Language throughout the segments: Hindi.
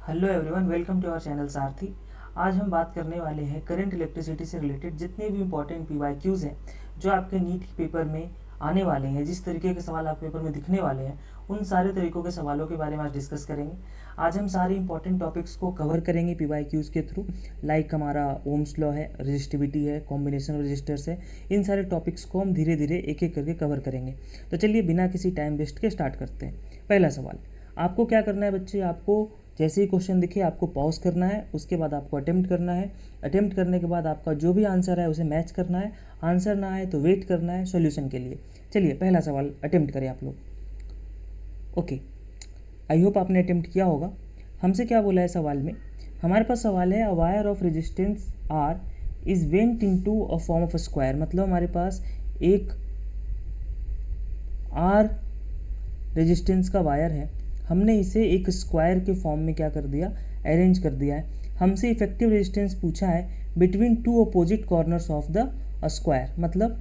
Hello everyone, welcome to our channel Sarathi. आज हम बात करने वाले हैं करंट इलेक्ट्रिसिटी से रिलेटेड जितने भी इंपॉर्टेंट पीवाईक्यूज़ हैं जो आपके नीट के पेपर में आने वाले हैं। जिस तरीके के सवाल आपके पेपर में दिखने वाले हैं उन सारे तरीकों के सवालों के बारे में आज डिस्कस करेंगे। आज हम सारे इंपॉर्टेंट टॉपिक्स को कवर करेंगे पीवाईक्यूज़ के थ्रू। लाइक हमारा ओम्स लॉ है, रेजिस्टिविटी है, कॉम्बिनेशन ऑफ रेजिस्टर्स है। इन सारे टॉपिक्स को हम धीरे धीरे एक एक करके कवर करेंगे। तो चलिए बिना किसी टाइम वेस्ट के स्टार्ट करते हैं। पहला सवाल, आपको क्या करना है बच्चे, आपको जैसे ही क्वेश्चन दिखे आपको पॉज करना है, उसके बाद आपको अटेम्प्ट करना है। अटेम्प्ट करने के बाद आपका जो भी आंसर है उसे मैच करना है। आंसर ना आए तो वेट करना है सॉल्यूशन के लिए। चलिए पहला सवाल अटेम्प्ट करें आप लोग। ओके, आई होप आपने अटेम्प्ट किया होगा। हमसे क्या बोला है सवाल में, हमारे पास सवाल है a wire of resistance R is went into a form of a square. मतलब हमारे पास एक आर रेजिस्टेंस का वायर है, हमने इसे एक स्क्वायर के फॉर्म में क्या कर दिया, अरेंज कर दिया है। हमसे इफेक्टिव रेजिस्टेंस पूछा है between two opposite corners of the square. मतलब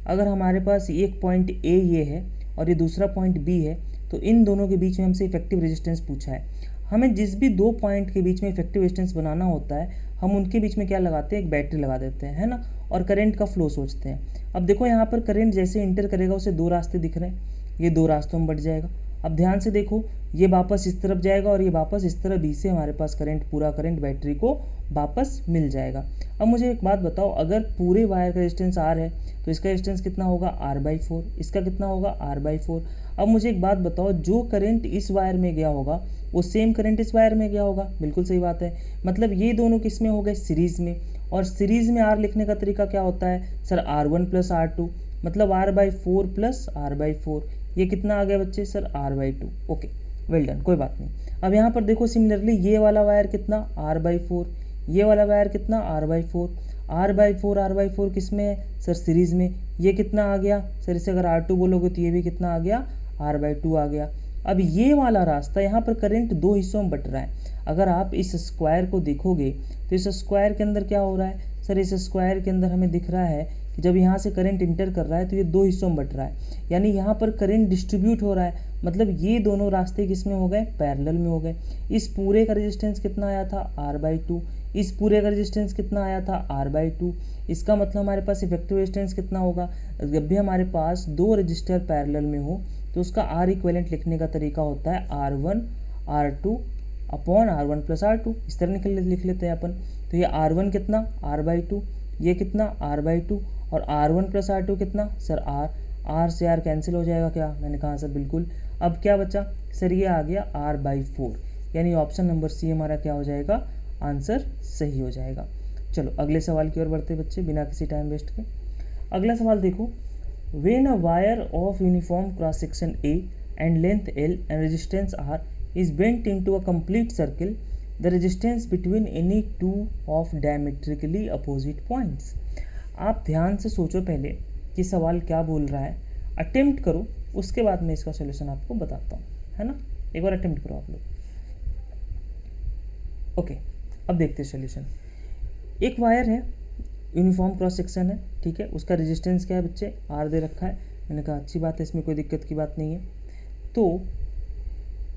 अगर हमारे पास एक पॉइंट ए ये है और ये दूसरा पॉइंट बी है तो इन दोनों के बीच में हमसे इफेक्टिव रेजिस्टेंस पूछा है। हमें जिस भी दो पॉइंट के बीच में इफेक्टिव रेजिस्टेंस बनाना होता है हम उनके बीच में क्या लगाते हैं, एक बैटरी लगा देते हैं, है ना। और करंट का फ्लो सोचते हैं। अब देखो यहाँ पर करंट जैसे इंटर करेगा उसे दो रास्ते दिख रहे हैं, ये दो रास्तों में बढ़ जाएगा। अब ध्यान से देखो, ये वापस इस तरफ जाएगा और ये वापस इस तरफ, बी से हमारे पास करंट, पूरा करंट बैटरी को वापस मिल जाएगा। अब मुझे एक बात बताओ, अगर पूरे वायर का रेजिस्टेंस आर है तो इसका रेजिस्टेंस कितना होगा, R/4। इसका कितना होगा, R/4। अब मुझे एक बात बताओ, जो करंट इस वायर में गया होगा वो सेम करंट इस वायर में गया होगा। बिल्कुल सही बात है। मतलब ये दोनों किस में हो गए, सीरीज में। और सीरीज में आर लिखने का तरीका क्या होता है सर, R1 + R2। मतलब R/4 + R/4। ये कितना आ गया बच्चे, sir R/2। Okay, well done, कोई बात नहीं। अब यहाँ पर देखो सिमिलरली ये वाला वायर कितना, R/4। ये वाला वायर कितना, R/4। R/4 किस में है सर, सीरीज में। ये कितना आ गया सर, इसे अगर R2 बोलोगे तो ये भी कितना आ गया, R/2 आ गया। अब ये वाला रास्ता, यहाँ पर करंट दो हिस्सों में बट रहा है। अगर आप इस स्क्वायर को देखोगे तो इस स्क्वायर के अंदर क्या हो रहा है सर, इस स्क्वायर के अंदर हमें दिख रहा है कि जब यहाँ से करंट इंटर कर रहा है तो ये दो हिस्सों में बट रहा है। यानी यहाँ पर करंट डिस्ट्रीब्यूट हो रहा है। मतलब ये दोनों रास्ते किस में हो गए, पैरेलल में हो गए। इस पूरे का रेजिस्टेंस कितना आया था, R/2। इस पूरे का रेजिस्टेंस कितना आया था, R/2। इसका मतलब हमारे पास इफेक्टिव रेजिस्टेंस कितना होगा, जब भी हमारे पास दो रजिस्टर पैरेलल में हो तो उसका R इक्विवेलेंट लिखने का तरीका होता है R1 R2 upon R1 + R2। इस तरह लिख लेते हैं अपन। तो ये R1 कितना, R/2। ये कितना, R/2। और R1 + R2 कितना सर, R से R कैंसिल हो जाएगा क्या, मैंने कहा सर बिल्कुल। अब क्या बचा सर, ये आ गया R/4। यानी ऑप्शन नंबर सी हमारा क्या हो जाएगा, आंसर सही हो जाएगा। चलो अगले सवाल की ओर बढ़ते बच्चे बिना किसी टाइम वेस्ट के। अगला सवाल देखो, when a wire of uniform cross section A and length L and resistance R is bent into a complete circle, the resistance between any two of diametrically opposite points। आप ध्यान से सोचो पहले कि सवाल क्या बोल रहा है, अटेम्प्ट करो, उसके बाद मैं इसका सोल्यूशन आपको बताता हूँ, है ना। एक बार अटेम्प्ट करो आप लोग। ओके, अब देखते हैं सोल्यूशन। एक वायर है, यूनिफॉर्म क्रॉस सेक्शन है, ठीक है। उसका रेजिस्टेंस क्या है बच्चे, आर दे रखा है। मैंने कहा अच्छी बात है, इसमें कोई दिक्कत की बात नहीं है। तो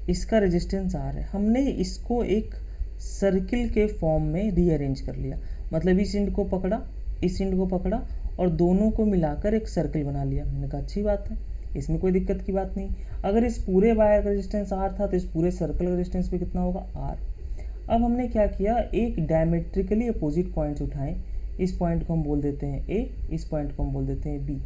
इसका रेजिस्टेंस आर है, हमने इसको एक सर्किल के फॉर्म में रीअरेंज कर लिया। मतलब इस इंड को पकड़ा, इस इंड को पकड़ा और दोनों को मिलाकर एक सर्किल बना लिया। मैंने कहा अच्छी बात है, इसमें कोई दिक्कत की बात नहीं। अगर इस पूरे वायर का रेजिस्टेंस आर था तो इस पूरे सर्कल का रेजिस्टेंस भी कितना होगा, आर। अब हमने क्या किया, एक डायमेट्रिकली अपोजिट पॉइंट्स उठाएं। इस पॉइंट को हम बोल देते हैं ए, इस पॉइंट को हम बोल देते हैं बी।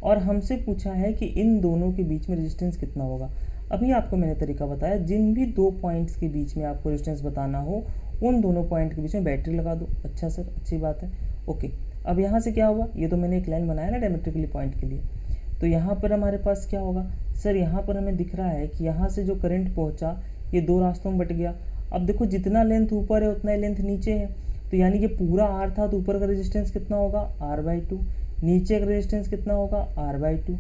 और हमसे पूछा है कि इन दोनों के बीच में रेजिस्टेंस कितना होगा। अभी आपको मैंने तरीका बताया, जिन भी दो पॉइंट्स के बीच में आपको रेजिस्टेंस बताना हो उन दोनों पॉइंट के बीच में बैटरी लगा दो। अच्छा सर, अच्छी बात है। ओके, अब यहाँ से क्या हुआ, ये तो मैंने एक लाइन बनाया ना डायमेट्रिकली पॉइंट के लिए। तो यहाँ पर हमारे पास क्या होगा सर, यहाँ पर हमें दिख रहा है कि यहाँ से जो करंट पहुँचा ये दो रास्तों में बट गया। अब देखो जितना लेंथ ऊपर है उतना ही लेंथ नीचे है। तो यानी कि पूरा आर था तो ऊपर का रेजिस्टेंस कितना होगा, R/2। नीचे का रेजिस्टेंस कितना होगा, R/2।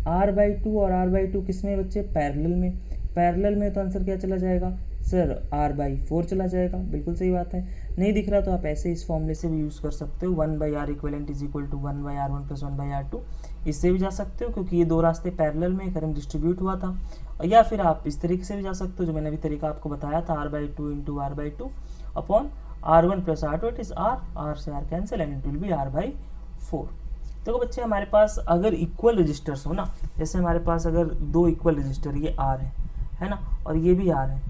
R/2 और R/2 किस में बच्चे, पैरेलल में। पैरेलल में तो आंसर क्या चला जाएगा सर, R/4 चला जाएगा। बिल्कुल सही बात है। नहीं दिख रहा तो आप ऐसे इस फॉर्मूले से भी यूज़ कर सकते हो, 1/R equivalent is equal to 1/R1 + 1/R2। इससे भी जा सकते हो क्योंकि ये दो रास्ते पैरेलल में करंट डिस्ट्रीब्यूट हुआ था, या फिर आप इस तरीके से भी जा सकते हो जो मैंने अभी तरीका आपको बताया था, R/2 into R/2 upon R1 plus R2, it is R से R cancel and it will be R/4। देखो बच्चे हमारे पास अगर इक्वल रजिस्टर्स हो ना, जैसे हमारे पास अगर दो इक्वल रजिस्टर, ये R है ना, और ये भी R है,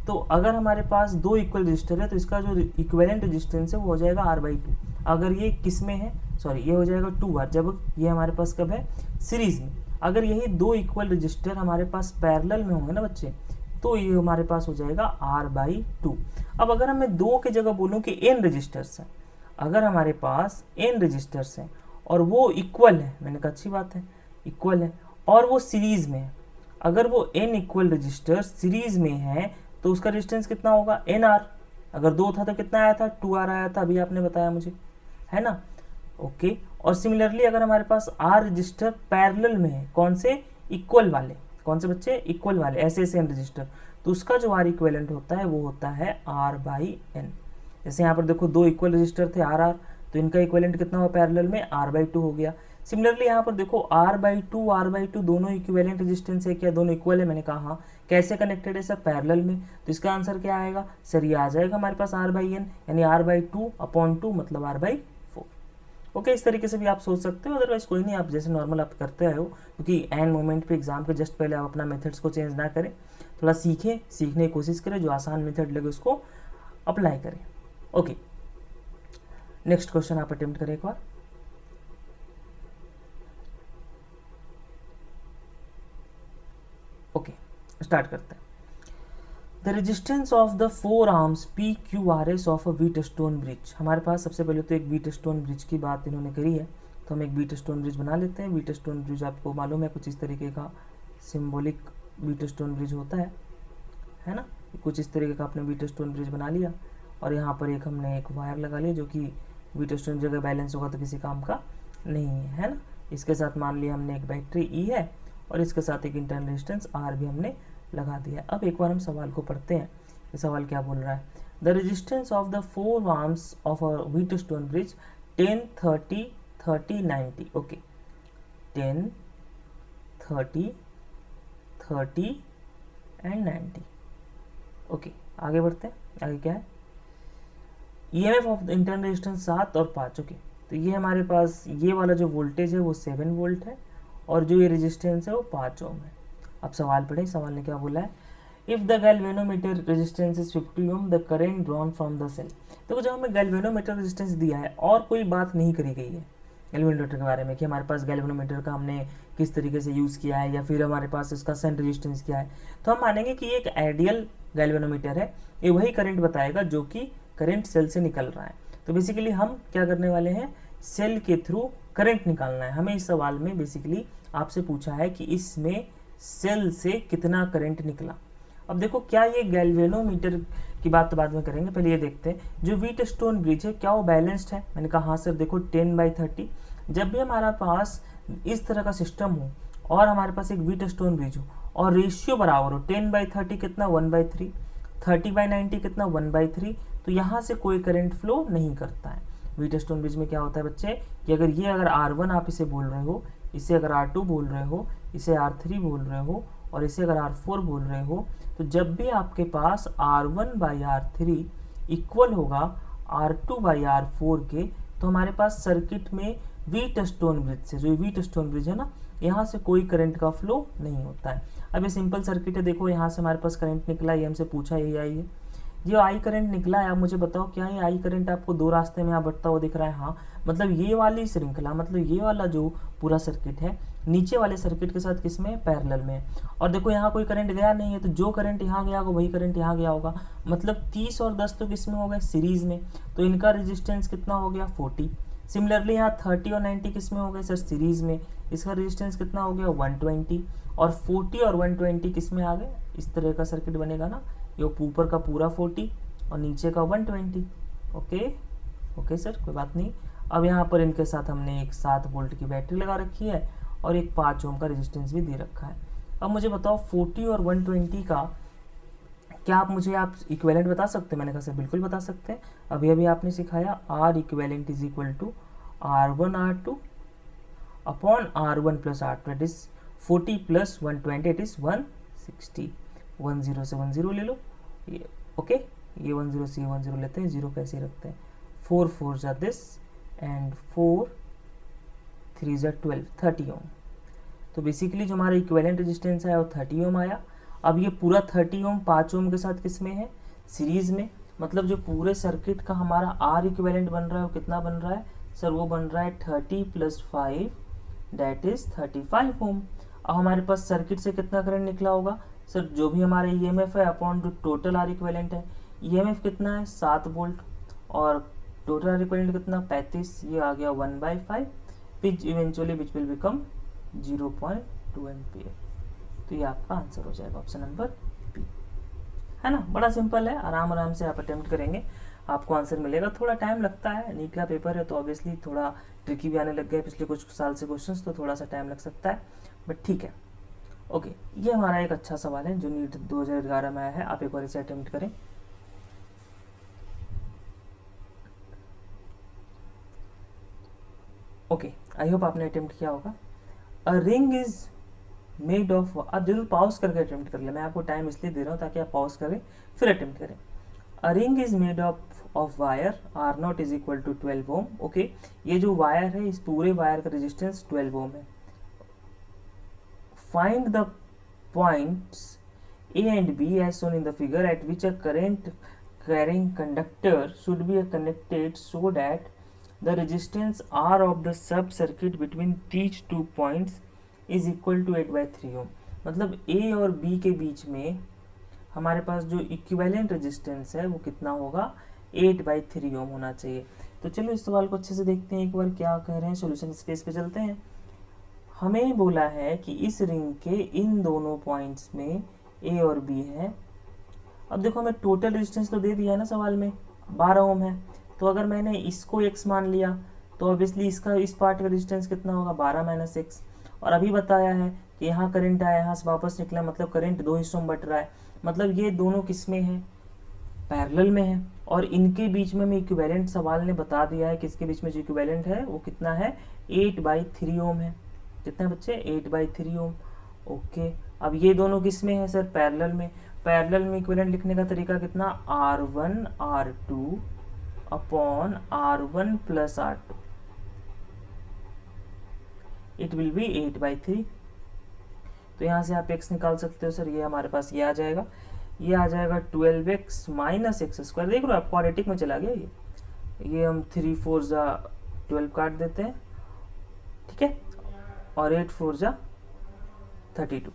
तो अगर हमारे पास दो इक्वल रजिस्टर है तो इसका जो इक्विवेलेंट रेजिस्टेंस है वो हो जाएगा R/2। अगर ये किस में है, सॉरी ये हो जाएगा 2R, जब ये हमारे पास कब है, सीरीज में। अगर यही दो इक्वल रजिस्टर हमारे पास पैरेलल में होंगे ना बच्चे, तो ये हमारे पास हो जाएगा R/2। अब अगर मैं दो की जगह बोलूँ कि n रजिस्टर्स हैं, अगर हमारे पास n रजिस्टर्स हैं और वो इक्वल है, मैंने कहा अच्छी बात है, इक्वल है और वो सीरीज में है, अगर वो n इक्वल रजिस्टर सीरीज में है तो उसका रेजिस्टेंस कितना होगा, NR। अगर दो था तो कितना आया था, 2R आया था, अभी आपने बताया मुझे, है ना, ओके। और सिमिलरली अगर हमारे पास R रजिस्टर पैरेलल में है, कौन से, इक्वल वाले, कौन से बच्चे, इक्वल वाले, ऐसे ऐसे n रजिस्टर, तो उसका जो R इक्विवेलेंट होता है वो होता है R/n। जैसे यहाँ पर देखो दो इक्वल रजिस्टर थे RR, तो इनका इक्विवेलेंट कितना हुआ पैरेलल में, R/2 हो गया। सिमिलरली यहाँ पर देखो R/2 दोनों इक्विवेलेंट रेजिस्टेंस है क्या, दोनों इक्वल है, मैंने कहा हाँ। कैसे कनेक्टेड है सर, पैरेलल में, तो इसका आंसर क्या आएगा सर, ये आ जाएगा हमारे पास R/n, यानी R/2/2 मतलब R/4। ओके, इस तरीके से भी आप सोच सकते हो, अदरवाइज कोई नहीं, आप जैसे नॉर्मल आप करते आए हो, क्योंकि एंड मोमेंट पे एग्जाम के जस्ट पहले आप अपना मेथड्स को चेंज ना करें, थोड़ा सीखें, सीखने की कोशिश करें, जो आसान मेथड लगे उसको अप्लाई करें। ओके, नेक्स्ट क्वेश्चन आप अटेम्प्ट करें एक बार। ओके, स्टार्ट करते हैं। The resistance of the 4 arms PQRS of a Wheatstone bridge. हमारे पास सबसे पहले तो एक व्हीटस्टोन ब्रिज की बात इन्होंने करी है, तो हम एक व्हीटस्टोन ब्रिज बना लेते हैं। व्हीटस्टोन ब्रिज आपको मालूम है कुछ इस तरीके का सिंबॉलिक व्हीटस्टोन ब्रिज होता है ना, कुछ इस तरीके का आपने व्हीटस्टोन ब्रिज बना लिया, और यहाँ पर एक हमने एक वायर लगा लिया जो कि व्हीटस्टोन जगह बैलेंस होगा तो किसी काम का नहीं है ना। इसके साथ मान लिया हमने एक बैटरी E है, और इसके साथ एक इंटरनल रेजिस्टेंस R भी हमने लगा दिया। अब एक बार हम सवाल को पढ़ते हैं, ये सवाल क्या बोल रहा है। The resistance of the 4 arms of a Wheatstone bridge 10, 30, 30, 90। Okay, 10, 30, 30 and 90। Okay, आगे बढ़ते हैं। आगे क्या है, EMF of the internal resistance 7 और 5। ओके, तो ये हमारे पास ये वाला जो वोल्टेज है वो 7 वोल्ट है, और जो ये रेजिस्टेंस है वो 5 ओम है। अब सवाल पढ़े, सवाल ने क्या बोला है, if the galvanometer resistance is 50 ohm, the current drawn from the cell. देखो जब हमें गैल्वेनोमीटर रेजिस्टेंस दिया है और कोई बात नहीं करी गई है गैल्वेनोमीटर के बारे में कि हमारे पास गैल्वेनोमीटर का हमने किस तरीके से यूज़ किया है, या फिर हमारे पास इसका सेंट रेजिस्टेंस क्या है, तो हम मानेंगे कि ये एक आइडियल गैल्वेनोमीटर है, ये वही करंट बताएगा जो कि करंट सेल से निकल रहा है। तो बेसिकली हम क्या करने वाले हैं, सेल के थ्रू करंट निकालना है हमें। इस सवाल में बेसिकली आपसे पूछा है कि इसमें सेल से कितना करंट निकला। अब देखो क्या ये गैल्वेनोमीटर की बात तो बाद में करेंगे, पहले ये देखते हैं जो व्हीटस्टोन ब्रिज है क्या वो बैलेंस्ड है। मैंने कहा हाँ सर, देखो 10/30, जब भी हमारे पास इस तरह का सिस्टम हो और हमारे पास एक व्हीटस्टोन ब्रिज हो और रेशियो बराबर हो, 10/30 कितना 1/3, 30/90 कितना 1/3, तो यहाँ से कोई करंट फ्लो नहीं करता है। व्हीटस्टोन ब्रिज में क्या होता है बच्चे कि अगर R1 आप इसे बोल रहे हो, इसे अगर R2 बोल रहे हो, इसे R3 बोल रहे हो, और इसे अगर R4 बोल रहे हो, तो जब भी आपके पास R1/R3 इक्वल होगा R2/R4 के, तो हमारे पास सर्किट में व्हीटस्टोन ब्रिज से, जो व्हीटस्टोन ब्रिज है ना, यहाँ से कोई करंट का फ्लो नहीं होता है। अब ये सिंपल सर्किट है, देखो यहाँ से हमारे पास करंट निकला, ये हमसे पूछा यही आई है, ये आई करंट निकला है। अब मुझे बताओ क्या ये आई करंट आपको दो रास्ते में यहाँ बढ़ता हुआ दिख रहा है, हाँ, मतलब ये वाली श्रृंखला, मतलब ये वाला जो पूरा सर्किट है नीचे वाले सर्किट के साथ किस में, पैरेलल में। और देखो यहाँ कोई करंट गया नहीं है, तो जो करंट यहाँ गया होगा वही करंट यहाँ गया होगा, मतलब 30 और 10 तो किस में हो गए, सीरीज में, तो इनका रेजिस्टेंस कितना हो गया 40। सिमिलरली यहाँ 30 और 90 किस में हो गए सर, सीरीज में, इसका रेजिस्टेंस कितना हो गया 120, और 40 और 120 किस में आ गए, इस तरह का सर्किट बनेगा ना, ये ऊपर का पूरा 40 और नीचे का 120। ओके सर, कोई बात नहीं। अब यहाँ पर इनके साथ हमने एक 7 वोल्ट की बैटरी लगा रखी है और एक 5 ओम का रेजिस्टेंस भी दे रखा है। अब मुझे बताओ 40 और 120 का क्या आप इक्विवेलेंट बता सकते हैं। मैंने कहा सर बिल्कुल बता सकते हैं, अभी अभी आपने सिखाया R equivalent is equal to R1 R2 upon R1 plus R2 it is 40 plus 120 it is 160। 10 से 10 ले लो ये, ओके ये 10 से 10 लेते हैं, 0 कैसे रखते हैं, 4 4 जा दिस एंड 4 3 जा 12, 30 ओम। तो बेसिकली जो हमारा इक्विवेलेंट रेजिस्टेंस है वो 30 ओम आया। अब ये पूरा 30 ओम 5 ओम के साथ किस में है, सीरीज में, मतलब जो पूरे सर्किट का हमारा आर इक्विवेलेंट बन रहा है वो कितना बन रहा है सर, वो बन रहा है 30 प्लस 5 दैट इज 35 ओम। अब हमारे पास सर्किट से कितना करंट निकला होगा सर, जो भी हमारा ईएमएफ है अपॉन जो टोटल आर इक्विवेलेंट है, ईएमएफ कितना है 7 वोल्ट और टोटल आर इक्विवेलेंट कितना 35, ये आ गया 1/5 which eventually which will become 0.2 ampere. तो ये आपका आंसर हो जाएगा ऑप्शन नंबर बी, है ना। बड़ा सिंपल है, आराम आराम से आप अटेम्प्ट करेंगे आपको आंसर मिलेगा। थोड़ा टाइम लगता है, नीट का पेपर है तो ऑब्वियसली थोड़ा ट्रिकी भी आने लग गया पिछले कुछ साल से क्वेश्चंस, तो थोड़ा सा टाइम लग सकता है बट ठीक है। ओके ये हमारा एक अच्छा सवाल है जो नीट 2011 में आया है, आप एक बार इसे अटेम्प्ट करें। ओके आई होप आपने अटेम्प्ट किया होगा। अ रिंग इज मेड ऑफ, आप जरूर पॉज करके अटेम्प्ट कर ले, मैं आपको टाइम इसलिए दे रहा हूँ ताकि आप पॉज करें फिर अटेम्प्ट करें। A ring is made of wire R naught is equal to 12 ohm. Okay ये जो वायर है इस पूरे वायर का रेजिस्टेंस 12 ओम है। Find the points A and B as shown in the figure at which a current carrying conductor should be connected so that the resistance R of the sub circuit between these 2 points is equal to 8/3 ohm। मतलब A और B के बीच में हमारे पास जो इक्विवेलेंट रेजिस्टेंस है वो कितना होगा 8/3 ओम होना चाहिए। तो चलो इस सवाल को अच्छे से देखते हैं एक बार क्या कह रहे हैं, सॉल्यूशन स्पेस पे चलते हैं। हमें बोला है कि इस रिंग के इन दोनों पॉइंट्स में ए और बी है। अब देखो हमें टोटल रेजिस्टेंस तो दे दिया है ना सवाल में 12 ओम है, तो अगर मैंने इसको x मान लिया तो ऑब्वियसली इसका इस पार्ट का रेजिस्टेंस कितना होगा 12 - x। और अभी बताया है कि यहाँ करंट आया, यहाँ से वापस निकला, मतलब करंट 2 हिस्सों में बट रहा है, मतलब ये दोनों किस में है पैरेलल में है। और इनके बीच में इक्विवेलेंट सवाल ने बता दिया है कि इसके बीच में जो इक्विवेलेंट है वो कितना है 8/3 ओम है। कितना बच्चे 8/3 ओम। ओके अब ये दोनों किस में है सर पैरेलल में। पैरेलल में इक्विवेलेंट लिखने का तरीका कितना R1 R2 upon R1 plus R2 it will be 8/3। तो यहाँ से आप x निकाल सकते हो सर, ये हमारे पास ये आ जाएगा, ये आ जाएगा 12x माइनस एक्स स्क्वायर। देख लो आप क्वाड्रेटिक में चला गया ये हम 3 4 जा 12 काट देते हैं, ठीक है, और 8 4 जा 32।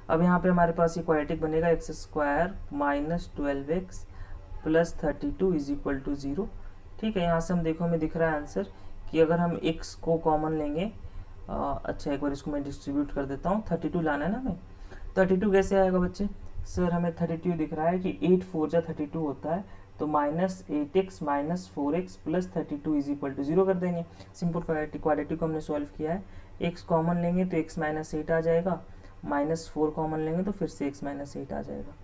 अब यहाँ पे हमारे पास ये क्वाड्रेटिक बनेगा X square minus 12x plus 32 is equal to 0। ठीक है, यहाँ से हम देखो हमें दिख रहा है आंसर कि अगर हम x को कॉमन लेंगे, अच्छा एक बार इसको मैं डिस्ट्रीब्यूट कर देता हूँ, 32 लाना है ना हमें। 32 कैसे आएगा बच्चे सर, हमें 32 दिख रहा है कि 8 4 जा 32 होता है, तो minus 8x minus 4x plus 32 is equal to 0 कर देंगे। सिंपल क्वाड्रेटिक को हमने सॉल्व किया है, x कॉमन लेंगे तो x माइनस 8 आ जाएगा, माइनस 4 कॉमन लेंगे तो फिर से x माइनस 8 आ जाएगा।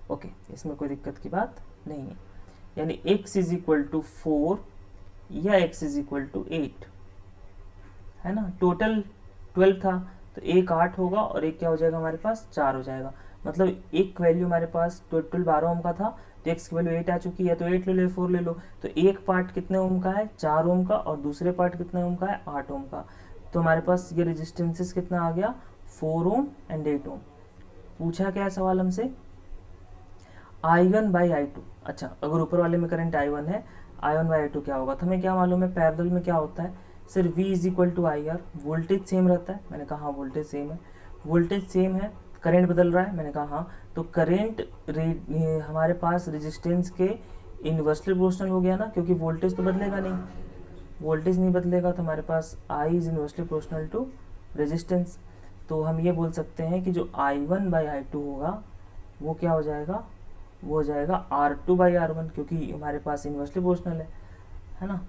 ओके इसमें कोई दिक्कत की बात नहीं है, यानी x इज इक्वल टू 4 या x इज इक्वल टू 8 है ना। टोटल 12 था तो एक 8 होगा और एक क्या हो जाएगा हमारे पास 4 हो जाएगा, मतलब एक वैल्यू हमारे पास टोटल 12 ओम का था तो x की वैल्यू 8 आ चुकी है, तो 8 ले लो 4 ले लो, तो एक पार्ट कितने ओम का है 4 ओम का और दूसरे पार्ट कितने ओम का है 8 ओम का। तो हमारे पास ये रेजिस्टेंसेस कितना आ गया 4 ओम एंड 8 ओम। पूछा क्या है सवाल हमसे I1 बाई I2। अच्छा अगर ऊपर वाले में करंट I1 है, I1 बाई I2 क्या होगा, तो हमें क्या मालूम है पैरेलल में क्या होता है sir V is equal to IR। Voltage same रहता है, मैंने कहा हाँ वोल्टेज सेम है, वोल्टेज सेम है, करंट बदल रहा है, मैंने कहा हाँ, तो करंट हमारे पास रेजिस्टेंस के इन्वर्सली प्रोपोर्शनल हो गया ना, क्योंकि वोल्टेज तो बदलेगा नहीं, वोल्टेज नहीं बदलेगा तो हमारे पास I is inversely proportional to resistance. तो हम ये बोल सकते हैं कि जो I1 बाई I2 होगा वो क्या हो जाएगा, वो हो जाएगा R2 बाई R1, क्योंकि हमारे पास इन्वर्सली प्रोपोर्शनल है ना।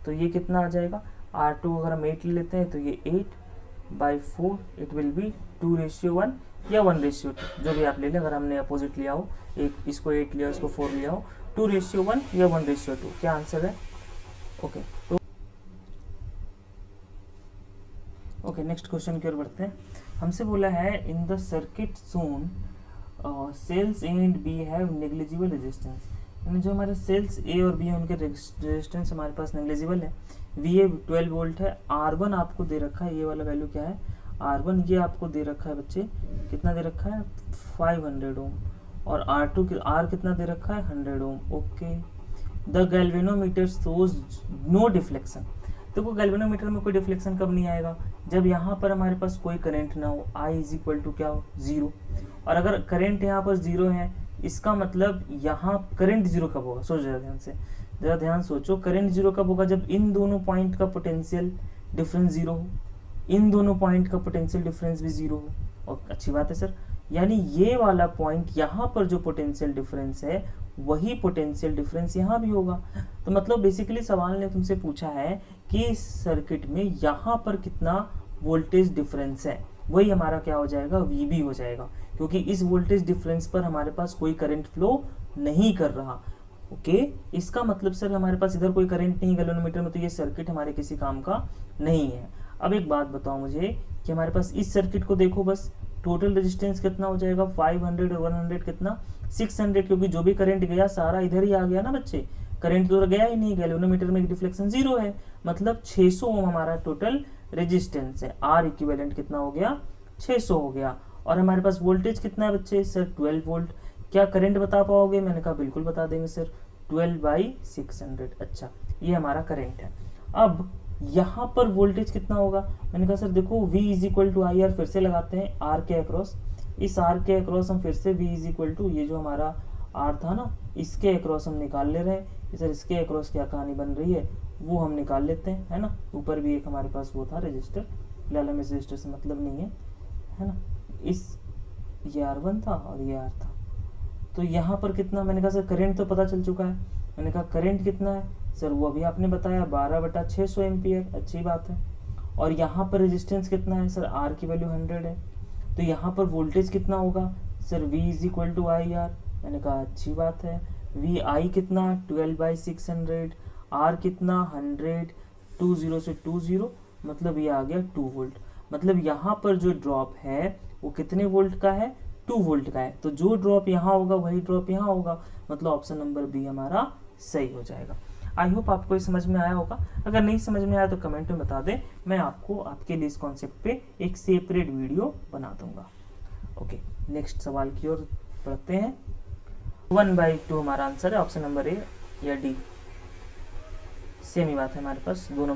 तो ये कितना आ जाएगा R2 अगर हम 8 ले लेते हैं तो ये 8/4 इट विल बी 2:1 या 1:2, जो भी आप ले लें। अगर हमने अपोजिट लिया हो, एक इसको 8 लिया इसको 4 लिया हो, 2:1 या 1:2 क्या आंसर है। ओके ओके, नेक्स्ट क्वेश्चन की ओर बढ़ते हैं। हमसे बोला है in the circuit shown cells A and B have negligible resistance, यानी जो हमारे सेल्स ए और बी है उनके रेजिस्टेंस हमारे पास नेग्लिजिबल है। वी ए 12 वोल्ट है, R1 आपको दे रखा है, ये वाला वैल्यू क्या है R1, ये आपको दे रखा है बच्चे, कितना दे रखा है 500 ओम, और R2 R कितना दे रखा है 100 ohm. Okay, the galvanometer shows no deflection. देखो गैल्वेनोमीटर में कोई डिफ्लेक्शन कब नहीं आएगा, जब यहाँ पर हमारे पास कोई करंट ना हो, I इज इक्वल टू क्या हो 0। और अगर करंट यहाँ पर 0 है, इसका मतलब यहाँ करंट 0 कब होगा, सोचो जरा ध्यान से, जरा ध्यान सोचो, करंट 0 कब होगा, जब इन दोनों पॉइंट का पोटेंशियल डिफरेंस 0 हो, इन दोनों पॉइंट का पोटेंशियल डिफरेंस भी 0 हो। और अच्छी बात है सर, यानी ये वाला पॉइंट यहाँ पर जो पोटेंशियल डिफरेंस है वही पोटेंशियल डिफरेंस यहाँ भी होगा। तो मतलब बेसिकली सवाल ने तुमसे पूछा है कि इस सर्किट में यहाँ पर कितना वोल्टेज डिफरेंस है, वही हमारा क्या हो जाएगा VB हो जाएगा, क्योंकि इस वोल्टेज डिफरेंस पर हमारे पास कोई करंट फ्लो नहीं कर रहा। ओके, इसका मतलब सर हमारे पास इधर कोई करंट नहीं गैल्वेनोमीटर में, तो ये सर्किट हमारे किसी काम का नहीं है। अब एक बात बताओ मुझे कि हमारे पास इस सर्किट को देखो, बस टोटल रेजिस्टेंस कितना हो जाएगा 500 और 100 कितना 600, क्योंकि जो भी करंट गया सारा इधर ही आ गया ना बच्चे, करंट तो गया ही नहीं, गैल्वेनोमीटर में डिफ्लेक्शन 0 है, मतलब 600 ओम हमारा टोटल रेजिस्टेंस है। R इक्विवेलेंट कितना हो गया 600 हो गया। और हमारे पास वोल्टेज कितना है बच्चे सर 12 वोल्ट। क्या करंट बता पाओगे, मैंने कहा बिल्कुल बता देंगे सर, 12/600। अच्छा, ये हमारा करंट है। अब यहाँ पर वोल्टेज कितना होगा, मैंने कहा सर देखो V is equal to I R, फिर से लगाते हैं R के अक्रॉस, इस R के अक्रॉस हम फिर से V इज इक्वल टू ये जो हमारा R था ना, इसके अक्रॉस हम निकाल ले रहे हैं। सर इसके अक्रॉस क्या कहानी बन रही है वो हम निकाल लेते हैं, है ना। ऊपर भी एक हमारे पास वो था रजिस्टर, फिलहाल हमें इस रजिस्टर से मतलब नहीं है ना। इस ये R1 था और ये R था, तो यहाँ पर कितना, मैंने कहा सर करंट तो पता चल चुका है, मैंने कहा करंट कितना है सर, वो अभी आपने बताया 12/600 एम्पियर, अच्छी बात है। और यहाँ पर रेजिस्टेंस कितना है सर, R की वैल्यू 100 है, तो यहाँ पर वोल्टेज कितना होगा sir, V is equal to I R, मैंने कहा अच्छी बात है। V I कितना 12/600, R कितना 100, 20 से 20, मतलब ये आ गया 2 वोल्ट। मतलब यहाँ पर जो ड्रॉप है वो कितने वोल्ट का है 2 वोल्ट का है, तो जो ड्रॉप यहाँ होगा वही ड्रॉप यहाँ होगा, मतलब ऑप्शन नंबर बी हमारा सही हो जाएगा। आई होप आपको ये समझ में आया होगा, अगर नहीं समझ में आया तो कमेंट में बता दें, मैं आपको आपके लिए इस कॉन्सेप्ट पे एक सेपरेट वीडियो बना दूंगा। ओके, नेक्स्ट सवाल की ओर बढ़ते हैं। 1/2 हमारा आंसर है, ऑप्शन नंबर ए या डी, सेम ही बात है हमारे पास दोनों।